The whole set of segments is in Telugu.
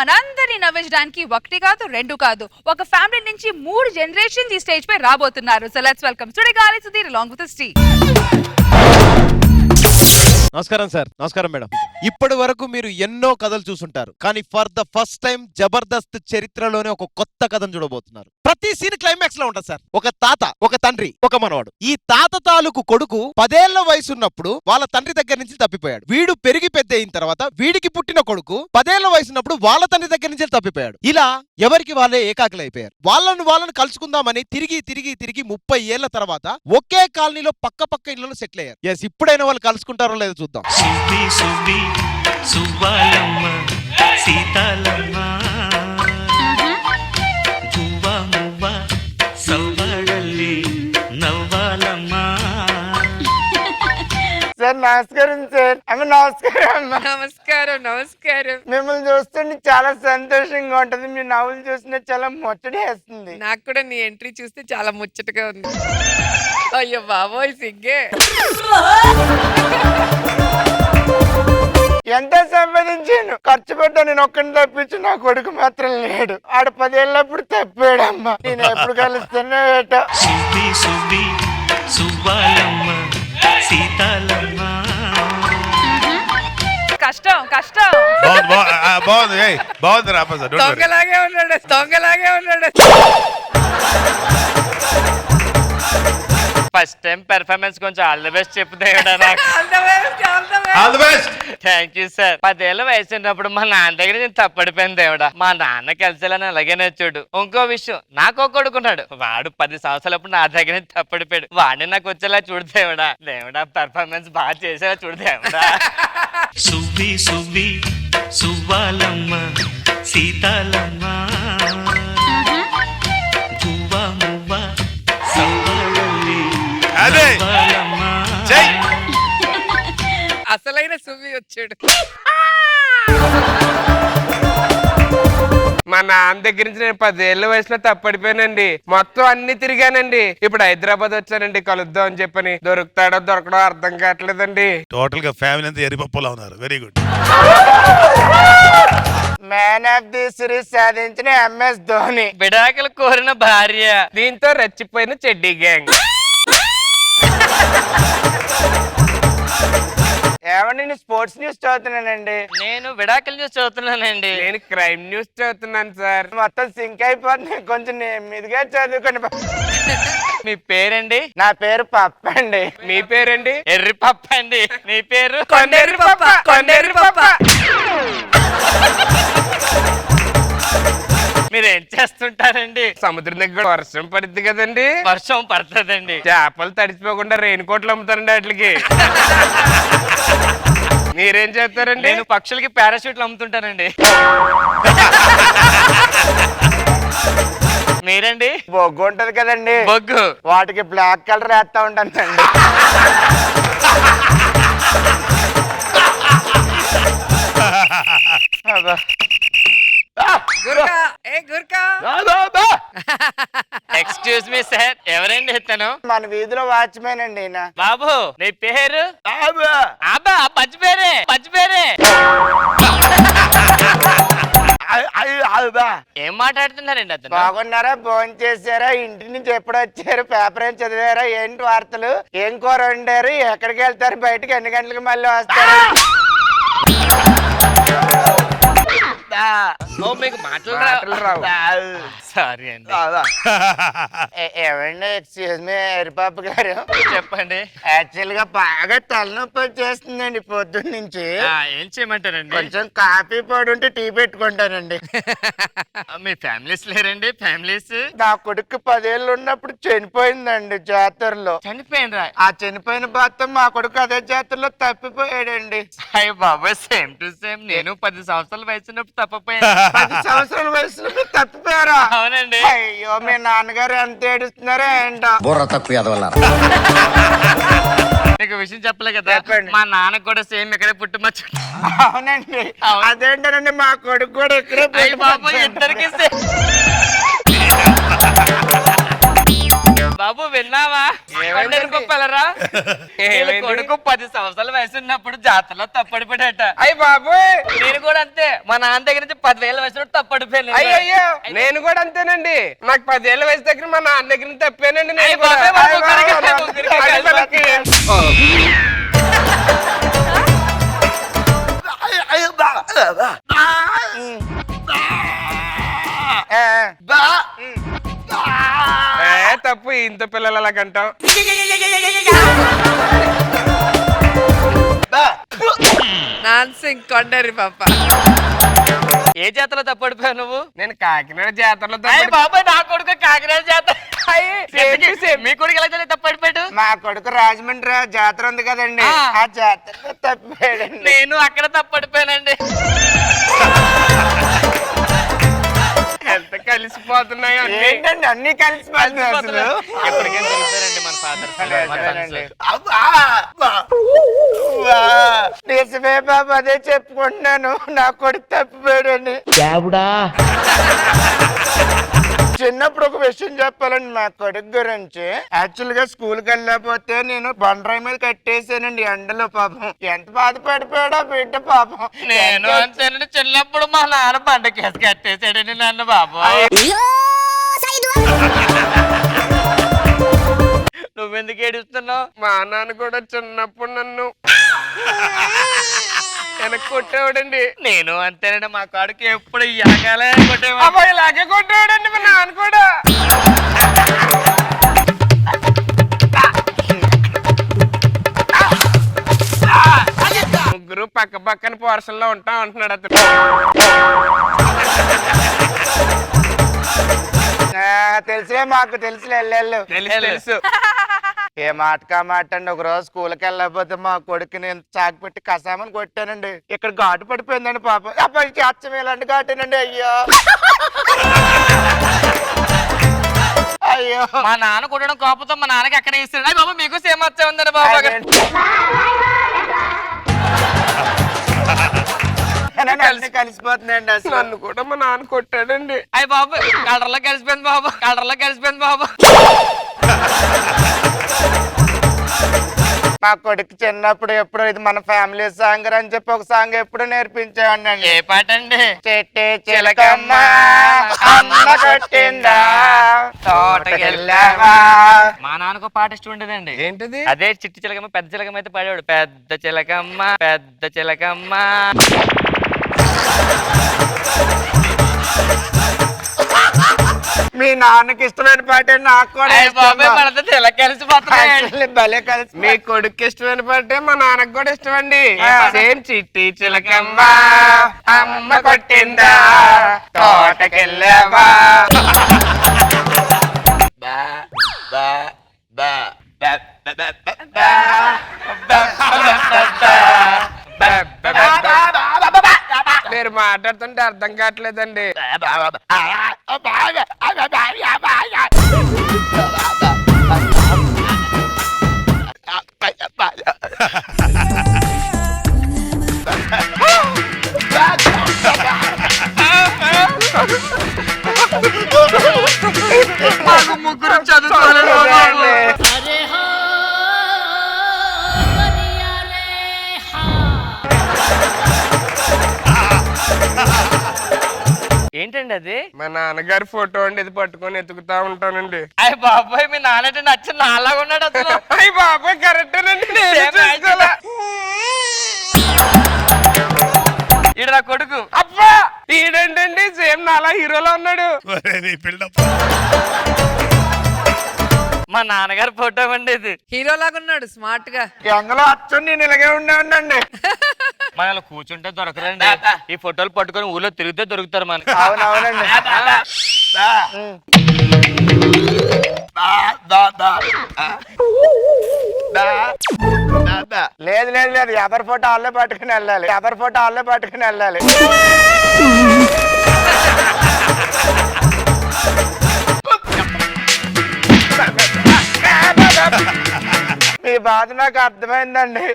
మనందరినీ నవ్వించడానికి ఒకటి కాదు రెండు కాదు ఒక ఫ్యామిలీ నుంచి 3 జనరేషన్స్ ఈ స్టేజ్ పై రాబోతున్నారు. So let's welcome Sudigali Sudheer along with Steve. నమస్కారం సార్. నమస్కారం మేడం. ఇప్పటి వరకు మీరు ఎన్నో కథలు చూసుంటారు, కానీ for the first time Jabardasth చరిత్రలోనే ఒక కొత్త కథను చూడబోతున్నారు. ప్రతి సీన్ క్లైమాక్స్ లో ఉంటుంది సార్. ఒక తాత, ఒక తండ్రి, ఒక మనవాడు. ఈ తాత తాలూకు కొడుకు 10 ఏళ్ల వయసు ఉన్నప్పుడు వాళ్ళ తండ్రి దగ్గర నుంచి తప్పిపోయాడు. వీడు పెరిగి పెద్ద అయిన తర్వాత వీడికి పుట్టిన కొడుకు 10 ఏళ్ల వయసు ఉన్నప్పుడు వాళ్ళ తండ్రి దగ్గర నుంచి తప్పిపోయాడు. ఇలా ఎవరికి వాళ్ళే ఏకాకులు అయిపోయారు. వాళ్ళను కలుసుకుందామని తిరిగి 30 ఏళ్ల తర్వాత ఒకే కాలనీలో పక్క ఇళ్లలో సెటిల్ అయ్యారు. ఎస్, ఇప్పుడైనా వాళ్ళు కలుసుకుంటారో లేదో చూద్దాం. సువ్వాలమ్మ సీతాలమ్మ గువ్వా మువ్వ సవ్వడల్లి నవ్వాలమ్మ. సార్ నమస్కారం సార్. నమస్కారం. నమస్కారం. నమస్కారం. మిమ్మల్ని చూస్తుంటే చాలా సంతోషంగా ఉంటది. మీ నవ్వులు చూస్తుంటే చాలా ముచ్చటేస్తుంది. నాకు కూడా నీ ఎంట్రీ చూస్తే చాలా ముచ్చటగా ఉంది. అయ్యో బాబోయ్ సిగ్గే. ఎంత సంపాదించాను, ఖర్చు పెట్టా. నేను ఒక్కడిని తప్పించి నా కొడుకు మాత్రం లేడు. ఆడ 10 ఏళ్ళప్పుడు తప్పాడమ్మా. నేను ఎప్పుడు కలుస్తున్నా ఏటో. సువ్వాలమ్మ సీతాలమ్మ. కష్టం కష్టం. బాగుంది రా. దొంగలాగే ఉన్నాడు. ఫస్ట్ టైం పెర్ఫార్మెన్స్ కొంచెం ఆల్ ది బెస్ట్ చెప్తే థ్యాంక్ యూ సార్. 10 ఏళ్ళ వయసు ఉన్నప్పుడు మా నాన్న దగ్గర నేను తప్పడిపోయాను దేవుడా. మా నాన్న కలిసేలా అలాగే నచ్చాడు. ఇంకో విషయం, నాకు కొడుకున్నాడు. వాడు 10 సంవత్సరాలప్పుడు నా దగ్గర తప్పడిపోయాడు. వాడిని నాకు వచ్చేలా చూడు దేవుడా. పెర్ఫార్మెన్స్ బాగా చేసేలా చూడు దేవుడా. సువ్వి సువ్వి సువ్వాలమ్మ సీతాలమ్మ గువ్వా మువ్వ సవ్వడల్లి నవ్వాలమ్మ. అసలైన సువ్వి వచ్చాడు. మా నాన్న దగ్గర నుంచి నేను 10 ఏళ్ల వయసులో తప్పడిపోయానండి. మొత్తం అన్ని తిరిగానండి. ఇప్పుడు హైదరాబాద్ వచ్చానండి కలుద్దాం అని చెప్పని. దొరుకుతాడో దొరకడో అర్థం కావట్లేదండి. టోటల్ గా ఫ్యామిలీ అంతా ఎరిపప్పులా ఉన్నారు. Very good. Man of the series సాధించిన MS ధోని. విడాకులు కోరిన భార్య. దీంతో రెచ్చిపోయిన చెడ్డీ గ్యాంగ్. ఏమండి, నేను స్పోర్ట్స్ న్యూస్ చదువుతున్నానండి. నేను విడాకులు న్యూస్ చదువుతున్నానండి. నేను క్రైమ్ న్యూస్ చదువుతున్నాను సార్. మొత్తం సింక్ అయిపోతుంది. కొంచెం మీదుగా చదువుకోండి. మీ పేరండి? నా పేరు పప్ప అండి. మీ పేరండి? ఎర్రి పప్ప అండి. మీ పేరు? కొండెర్రి పప్ప. మీరేం చేస్తుంటారండి? సముద్రం దగ్గర వర్షం పడుద్ది కదండి. వర్షం పడుతుందండి. చేపలు తడిచిపోకుండా రెయిన్ కోట్లు అమ్ముతారండి వాటికి. మీరేం చేస్తారండి? నేను పక్షులకి పారాషూట్లు అమ్ముతుంటానండి. మీరండి? బొగ్గు ఉంటది కదండి, బొగ్గు. వాటికి బ్లాక్ కలర్ వేస్తా ఉంటానండి. ఎక్స్క్యూజ్ మీ సార్, ఎవరండి ఇతను? మన వీధిలో వాచ్మెన్ అండి ఈయన. బాబు నీ పేరు? అబ్బా పచ్చి పేరే. ఏం మాట్లాడుతున్నారండి అతను? బాగున్నారా? భోజనం చేశారా? ఇంటి నుంచి ఎప్పుడు వచ్చారు? పేపర్ ఏం చదివారా? ఏంటి వార్తలు? ఏం కూర వండారు? ఎక్కడికి వెళ్తారు? బయటకి ఎన్ని గంటలకు మళ్ళీ వస్తారు? మీకు మాటలు రావు. సారీ అండి. ఏమండి, ఎక్స్క్యూజ్ మీ హరిపాప గారు, చెప్పండి. యాక్చువల్ గా బాగా తలనొప్పి వచ్చేస్తుందండి పొద్దున్న నుంచి. ఏం చేయమంటారండి? కొంచెం కాఫీ పొడి ఉంటే టీ పెట్టుకుంటానండి. మీ ఫ్యామిలీస్ లేరండి? ఫ్యామిలీస్? నా కొడుకు 10 ఏళ్ళు ఉన్నప్పుడు చనిపోయిందండి జాతరలో. చనిపోయినరా? ఆ చనిపోయిన భర్త మా కొడుకు అదే జాతరలో తప్పిపోయాడండి. అయ్య బాబా, సేమ్ టు సేమ్. నేను 10 సంవత్సరాల వయసు ఉన్నప్పుడు తప్పిపోయాను. 10 సంవత్సరాల వయసులో మీరు తప్పిపోయారా? అవునండి. అయ్యో, మీ నాన్నగారు ఎంత ఏడుస్తున్నారో ఏంటో. బుర్ర తక్కువ ఎదవలారా. నీకు విషయం చెప్పలే కదా, చెప్పండి. మా నాన్న కూడా సేమ్ ఇక్కడే పుట్టుమచ్చు. అవునండి. అదేంటనండి, మా కొడుకు కూడా ఇక్కడే బాబు ఇద్దరికి బాబు బాబు విన్నావా పిల్లరా కొడుకు 10 సంవత్సరాల వయసు ఉన్నప్పుడు జాతరలో తప్పడిపోయాట. అయ్యి బాబోయ్, నేను కూడా అంతే, మా నాన్న దగ్గర నుంచి 10,000 వయసు తప్పడిపోయాను. అయ్యో నేను కూడా అంతేనండి. నాకు 10 ఏళ్ళ వయసు దగ్గర మా నాన్న దగ్గర నుంచి తప్పానండి నేను కూడా. తప్పు ఇంత పిల్లలు అలా కంటాం. నాన్సింగ్ కొండరి పాప. ఏ జాతరలో తప్పడిపోయావు నువ్వు? నేను కాకినాడ జాతరలో బాబాయ్ నా కొడుకు కాకినాడ జాతర. మీ కొడుకు ఎలా తప్పడిపోయాడు? మా కొడుకు రాజమండ్రి జాతర ఉంది కదండి, ఆ జాతరలో తప్పాడండి. నేను అక్కడ తప్పడిపోయానండి. ఎంత కలిసిపోతున్నాయో అన్నీ. ఏంటండి అన్ని కలిసిపోతున్నాయి అసలు. ఎప్పటికైనా దొరుకుతారండి మన ఫాదర్. నిజమే బాబు, అదే చెప్పుకుంటున్నాను, నా కొడుకు తప్పిపోయాడని. చిన్నప్పుడు ఒక విషయం చెప్పాలండి మా కొడుకు గురించి. యాక్చువల్ గా స్కూల్ కి వెళ్ళకపోతే నేను బండరాయి మీద కట్టేసానండి ఎండలో. పాపం ఎంత బాధపడిపోయాడో బిడ్డ పాపం. నేను అంతేనండి, చిన్నప్పుడు మా నాన్న బండ కేసు కట్టేసాడండి నన్ను. బాబు నువ్వెందుకు ఏడుస్తున్నావు? మా నాన్న కూడా చిన్నప్పుడు నన్ను వెనక్కి కొట్టేవాడండి. నేను అంతేనండి, మా కాడికి ఎప్పుడు ఎనకాలే కొట్టేవాడు. అబ్బాయి ఇలాగే కొట్టేవాడండి మా నాన్న కూడా. ముగ్గురు పక్క పక్కన పోర్షన్లో ఉంటాం అంటున్నాడు అతను. తెలుసులే, మాకు తెలుసులే వెళ్ళు. తెలుసు. ఏ మాటకా మాట అండి, ఒక రోజు స్కూల్కి వెళ్ళకపోతే మా కొడుకుని చాకు పెట్టి కసామని కొట్టానండి. ఇక్కడ ఘాటు పడిపోయిందండి పాపం. అబ్బాయి అచ్చం ఇలాంటి ఘాటేనండి. అయ్యో అయ్యో, మా నాన్న కొట్టడం కోపంతో మా నాన్నకి ఎక్కడ ఇస్తాడు. అయ్యి బాబు మీకు సేమ్ వచ్చే ఉందండి బాబు. కలిసిపోతుందండి అసలు. నన్ను కూడా మా నాన్న కొట్టాడండి. అయ్యి బాబు కలర్లో కలిసిపోయింది బాబు, కలర్లో కలిసిపోయింది బాబు. మా కొడుకు చిన్నప్పుడు ఎప్పుడు ఇది మన ఫ్యామిలీ సాంగ్ అని చెప్పి ఒక సాంగ్ ఎప్పుడు నేర్పించేవాడిని. ఏ పాట అండి? చెట్టే చిలకమ్మ అమ్మ కొట్టిందా తోటకెళ్ళావా. మా నాన్నకు పాట ఇష్టం ఉండేదండి. ఏంటిది? అదే చిట్టి చిలకమ్మ పెద్ద చిలకమ్మ అయితే పాడేవాడు. పెద్ద చిలకమ్మ పెద్ద చిలకమ్మ. మీ నాన్నకి ఇష్టమైన పాట నాకు కూడా కలిసిపోతున్నాయి. భలే కలిసి. మీ కొడుకు ఇష్టమైన పాటే మా నాన్నకు కూడా ఇష్టం అండి. సేమ్ చిట్టి చిలకమ్మ అమ్మ కొట్టిందా తోటకెళ్ళావా. మీరు మాట్లాడుతుంటే అర్థం కావట్లేదండి. ముగ్గురు చదువుకోవాలి. ఏంటండి అది? మా నాన్నగారి ఫోటో అండి, ఇది పట్టుకొని ఎత్తుకుతా ఉంటానండి. అయ్య బాబాయ్ మీ నాన్న నచ్చి నాలాగా ఉన్నాడు అసలు. అయ్యి బాబాయ్ కరెక్టేనండి. ఈడు నా కొడుకు. అబ్బా ఈడేంటండి సేమ్ నాలా హీరోలో ఉన్నాడు. మా నాన్నగారి ఫోటో అండి ఇది. హీరో లాగా ఉన్నాడు స్మార్ట్ గా. ఎంగలో అచ్చు నేను ఇలాగే ఉండేవాడినండి. మనల్ని కూర్చుంటే దొరకరండి, ఈ ఫోటోలు పట్టుకొని ఊళ్ళో తిరిగితే దొరుకుతారు మనకి. అవునవునండి. లేదు లేదు లేదు, ఎవరి ఫోటో వాళ్ళే పట్టుకుని వెళ్ళాలి, ఎవరి ఫోటో వాళ్ళే పట్టుకుని వెళ్ళాలి. మీ బాధ నాకు అర్థమైందండి.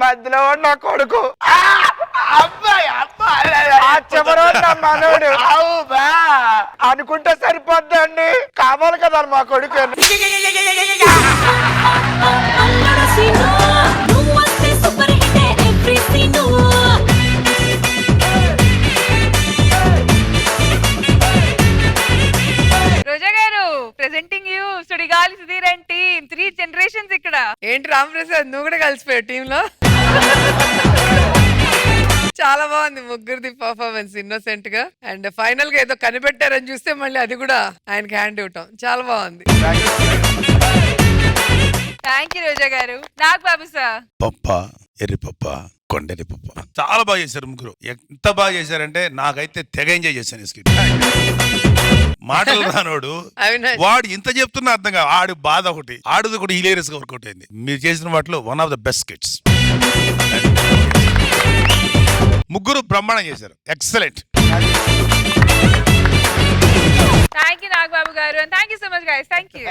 మధ్యలో నా కొడుకు. అబ్బాయి అబ్బాయి ఆ చివరోడు నా మనోడు అవు బా అనుకుంటే సరిపోద్దండి, కావాలి కదా మా కొడుకు. రోజా గారు presenting you Sudigali Sudheer and team 3 generations ఇక్కడ. ఏంటి రామప్రసాద్ నువ్వు కూడా కలిసిపోయావు టీమ్ లో? చాలా బాగుంది ముగ్గురిది పర్ఫార్మెన్స్, ఇన్నోసెంట్ గా. అండ్ ఫైనల్ గా ఏదో కనిపెట్టారని చూస్తే మళ్ళీ అది కూడా ఆయనకి హ్యాండ్ ఇవ్వటం చాలా బాగుంది. థ్యాంక్ యూ రోజా గారు. నాగ్ బాబు సార్. పప్ప ఎర్రి పప్ప కొండెరి పప్ప చాలా బాగా చేశారు ముగ్గురు. ఎంత బాగా చేశారంటే నాకైతే తెగ ఎంజాయ్ చేశాను ఈ స్కిట్. మాటలు రానోడు అవినాష్ వాడు ఇంత చెప్తున్నా అర్థం కాదు. ఆడు బాధ ఒకటి, ఆడుది కూడా హిలేరియస్ గా వర్కౌట్ అయింది. మీరు చేసిన వాటిలో one of the best skits. ముగ్గురు బ్రహ్మాండం చేశారు, ఎక్సలెంట్. థ్యాంక్ యూ నాగ్ బాబు గారు. And thank you so much guys. Thank you.